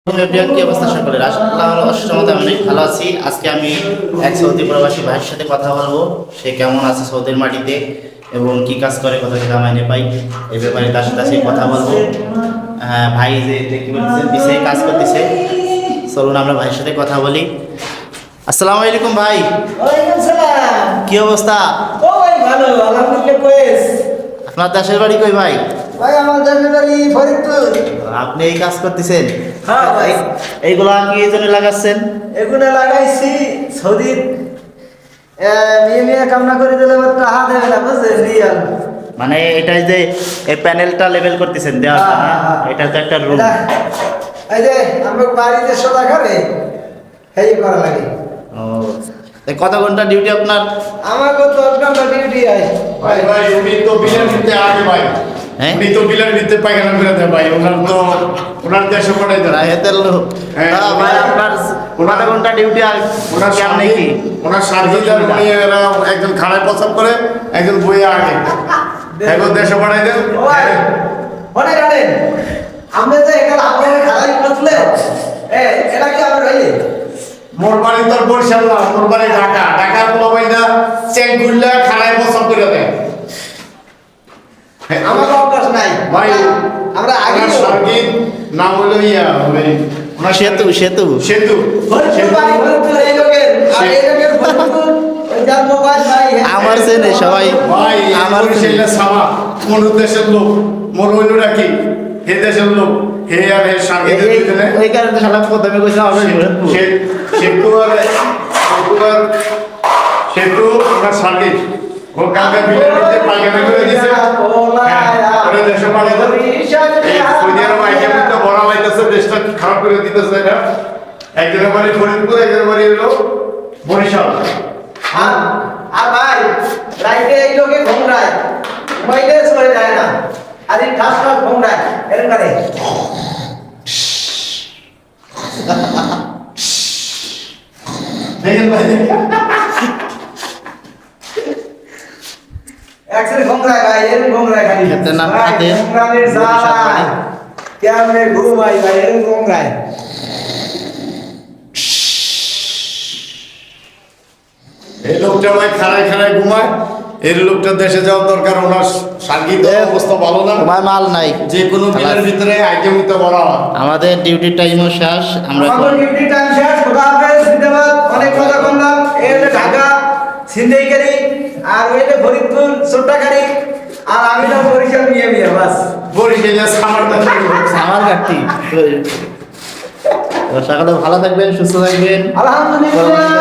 কি অবস্থা সকলের? আল্লাহর অশেষ রহমতে আমি অনেক ভালো আছি। আজকে আমি এক সৌদি প্রবাসী ভাইয়ের সাথে কথা বলবো। সে কেমন আছে সৌদির মাটিতে এবং কি কাজ করে, কত টাকা মাইনে পাই, এই ব্যাপারে তার সাথে আজকে কথা বলবো। ভাই যে কি বলতেছেন বিসে কাজ করতেছে, চলুন আমরা ভাইয়ের সাথে কথা বলি। আসসালামু আলাইকুম ভাই। ওয়ালাইকুম সালাম। কি অবস্থা? ও ভাই ভালো, আলহামদুলিল্লাহ। কইস আপনার দেশের বাড়ি কই ভাই? ভাই আমার দেশের বাড়ি ফরিদপুর। আপনি এই কাজ করতেছেন? হ্যাঁ ভাই। এইগুলা কি এই জন্য লাগাচ্ছেন? এগুলো লাগাইছি সৌদির মিয়া কামনা করে দিলে টাকা দেবে না, বুঝছেন? রিয়াল মানে এটাই যে এই প্যানেলটা লেভেল করতেছেন দেওয়ার জন্য, এটা তো একটা রুম। এই যে আমরা বাড়িতে সোজা করে হেই করা লাগে। ও, কত ঘন্টা ডিউটি আপনার? আমার কত 10 ঘন্টা ডিউটি হয়। ভাই ভাই উনি তো বিলের ভিতরে আগে ভাই, হ্যাঁ? উনি তো বিলের ভিতরে পায়খানা করে দেয় ভাই, ওনার দেশে পড়াই দেয়। রাহেতের লোক। হ্যাঁ, ভাই আপনার কত ঘন্টা ডিউটি আর ওনার কেমনে কি? ওনার সার্ভিদার উনি এরা একজন খাড়ায় পছন্দ করে, একজন বইয়ে আগে এখন দেশে পড়াই দেন। ও ভাই, অনেক আনেন। আমরা যে এখানে আপনার খালাই করলে এটা কি আমরা হইলে মোর বাড়ি তোর বরিশাল না, মোর বাড়ি ঢাকা। ঢাকার কোনো ভাইনা চেঙ্গুল্লা খাড়ায় পছন্দ করে দেয়। আমার অভ্যাস নাই ভাই আমরা আগে ওনার সঙ্গীত নাম হলো ইয়া ওই ওনার সেতু সেতু সেতু ফরিদপুর বাড়ি, ফরিদপুর এই লোকের আর এই লোকের ফরিদপুর ওই যার মোবাইল ভাই আমার চেনে সবাই। ভাই আমার আমার চেনে। ছেলে সামা কোন দেশের লোক, মোর হইল নাকি হে দেশের লোক, হে আর হে সঙ্গীত দুজনে ওই কারণে সারা প্রথমে কইছিলাম আমরা সেতু আর সেতু ওনার সঙ্গীত ও কালকে বিলের মধ্যে পায়খানা করে দিয়েছে। ওরা দেশে পাড়ে দেন। সৌদি আরব আইটেম তো বড় লাইতেছে, দেশটা খারাপ করে দিতেছে। এটা একজনের বাড়ি ফরিদপুর, একজনের বাড়ি হলো বরিশাল। আর ভাই রাইতে এই লোকে ঘুমরায় মোবাইলে চলে যায় না, আর এই ঠাস ঠাস ঘুমরায় এরকম করে দেখেন ভাই, একসাথে ঘুমরায় ভাই, এরকম ঘুমরায় খালি ক্ষেতের নাম ভাই, খাতে, ঘুমরানের বরিশাল জ্বালা বাড়ি। কেমনে ঘুমাই ভাই, এরকম ঘুমরায়। এই লোকটা ভাই খাড়ায় খাড়ায় ঘুমায়। এই লোকটা দেশে যাওয়ার দরকার, ওনার সার্বিক অবস্থা ভালো না। তোমার মাল নাই। যে কোনো বিলের ভিতরে আইটেম তো বড় হয়। আমাদের ডিউটি টাইমও শেষ। আমরা আমাদের ডিউটি টাইম শেষ। খোদা হাফেজ, জিন্দাবাদ। অনেক কথা বললাম। এই হলো ঢাকা সিন্দেইকারি, আর ওই হলো ফরিদপুর ছোট্টাকারি, আর আমি তো বরিশাল মিয়া বাস। বরিশালে সামার দাম আমার ঘাটতি। সকালে ভালো থাকবেন, সুস্থ থাকবেন। আলহামদুলিল্লাহ।